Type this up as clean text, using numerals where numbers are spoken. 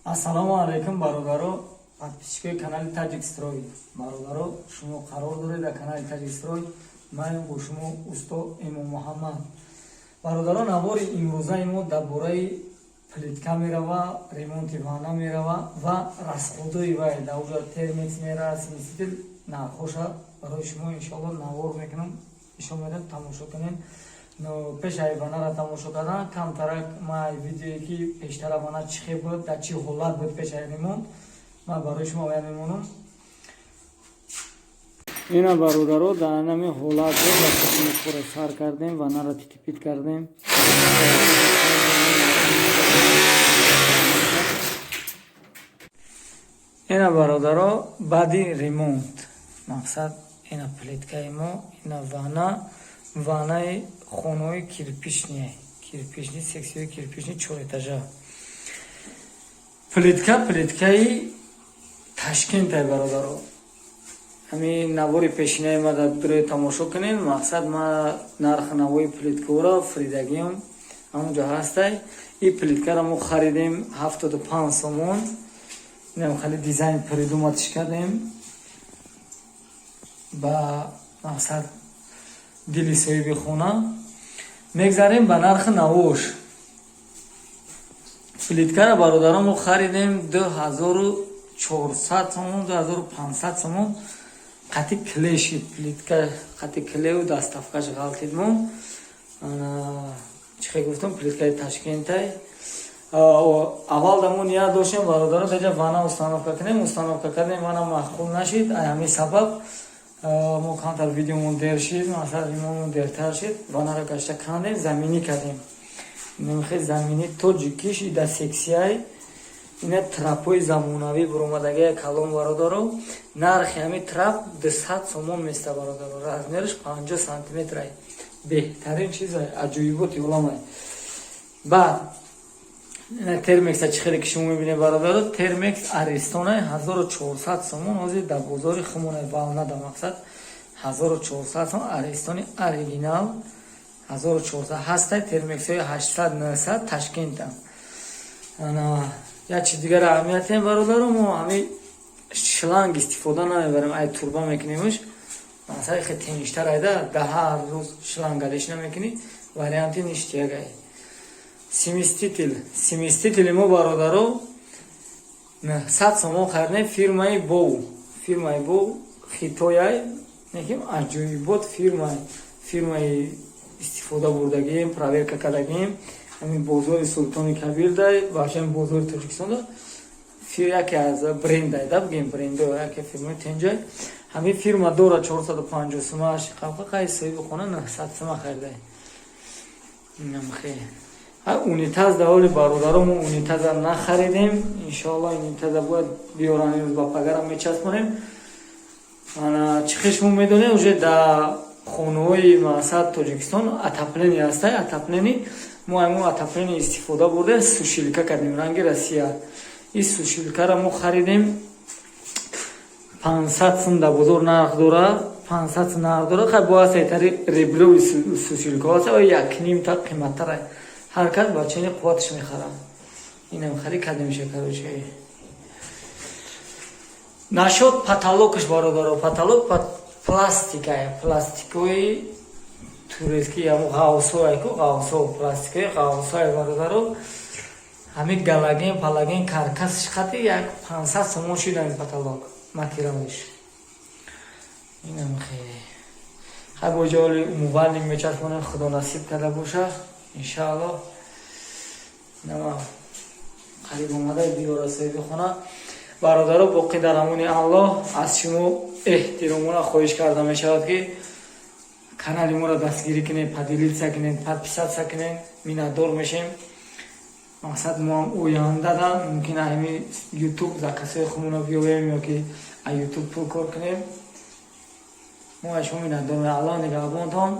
Ассалому алайкум бародаро, подписчикои канали Таҷикстрой. Бародаро, шумо қарор доред дар канали Таҷикстрой. Ман бо шумо усто Эмом Муҳаммад. Бародаро, навори имрӯзаи мо дар бораи плитка мерава, ремонти ванна мерава ва расходои вай. Дар оҷа термикс мерава, смеситель нархоша барои шумо иншоалло навор мекунам, нишон медам, тамошо кунем. Но пешаи ваннара тамошо кардан камтарак май видеое ки пештара ванна чӣ хел буд, дар чӣ ҳолат буд пешаи ремонт ман барои шумо баян мемонам. Ина бародаро дар анами ҳолат буд, дар қисми хӯра сар кардем, ваннара титипит кардем. Ина бародаро баъди ремонт мақсад ина плиткаи мо, ина ваннаи хонаи кирпични сексияи кирпични 4 этажа. Плиткаи Ташкентай бародаро. Ҳамин навори пешинаи ма дар дуре тамошо кунед. Мақсад ма нархи навои плиткаро фридагиам ҳамунҷо ҳастай. И плиткаро мо харидем 75 сомон. Инам хали дизайн придуматиш кардем ба мақсад дили соҳиби хона. Мегзарем ба нархи навош. Плиткаро бародаро мо харидем 2400 сомон, 2500 сомон. Қати клеши плитка, қати клеу даставкаш ғалтид мо. Чӣ хел гуфтам, плиткаи Ташкентай. Аввал да мо ният доштем бародаро даҷа ванна установка кунем. Установка кардем, ванна махқул нашид. Ҳамин сабаб мо камтар видеомон дер шид, масалан ремонтмон дертар шид. Ваннаро гашта кандем, заминӣ кардем. Намехе заминӣ тоҷикиш ида сексияи ина трапҳои замонавӣ буромадагия калон бародаро. Нархи ҳамин трап 200 сомон места бародаро. Размериш 50 сантиметрай. Беҳтарин чизай, аҷоиботи оламай. Баъд термекса чӣ хеле ки шумо мебинед бародаро, термекс аристонаи 1400 сомон ҳозир дар бозори хумонаи валнада мақсад 1400 сомон аристони оригинал 1400 ҳастай. термексои 800-900 Ташкента. як чиз дигар аҳамияте бародаро, мо ҳамин шланг истифода намебарем, ай турба мекунемш. масалан хе теништар айда да ҳар рӯз шланг алиш намекунӣ, варианти ништиягай. Сместители мо бародаро 100 сомон харидем, фирмаи Боу хитояй неким аҷоибот фирмаи истифода бурдагием, проверка кардагием. ҳамин бозори Султони Кабир дай башам бозори Тоҷикистон да яке аз брендай да бигем брендо яке фирмаи тенҷай. ҳамин фирма дора 450 сомаш қавқа қай соҳиби хона 900 сома харидай. Унитаз да ҳоли бародаро мо унитаза нахаридем. Иншоалло унитаза бояд биёрам, имрӯз ба пагарам мечаспонем. Чӣ хел шумо медонед, уже дар хонаҳои масад Тоҷикистон отопление ҳастай. Отопление мо ҳамон отопление истифода бурда сушилка кардем, ранги Россия. И сушилкаро мо харидем 500 сум дар бозор нарх дора. 500 сум нарх дора. Хай бояд сайтари реброви сушилка ҳаста ва 1.5 та қиматтар. ҳар кас ба чини қувватиш мехарам. Инам харид кардем шакарочаи. Нашод потолокш бародаро, потолок пластикои турецки ям ғавсоай ку ғавсо пластикои ғавсоай бародаро. Ҳамин галаген, палаген, каркасш қати як 500 сомон шуда ин потолок материалиш. Инам хеле. Хай бо ҷоли муваллим мечаспонем, худо насиб карда боша. Иншаалло нама қариб омадаи биёра соҳиби хона. Бародаро боқӣ дар амони Аллоҳ. Аз шумо эҳтиромона хоҳиш карда мешавад ки канали моро дастгирӣ кунед, поделиться кунед, подписаться кунед. Миннатдор мешем. мақсад мо ҳам ояндада мумкина ҳамин ютуб за касои худмона биёвем ё ки аз ютуб пул кор кунем. мо аз шумо миннатдорем. Аллоҳ нигаҳбонтон.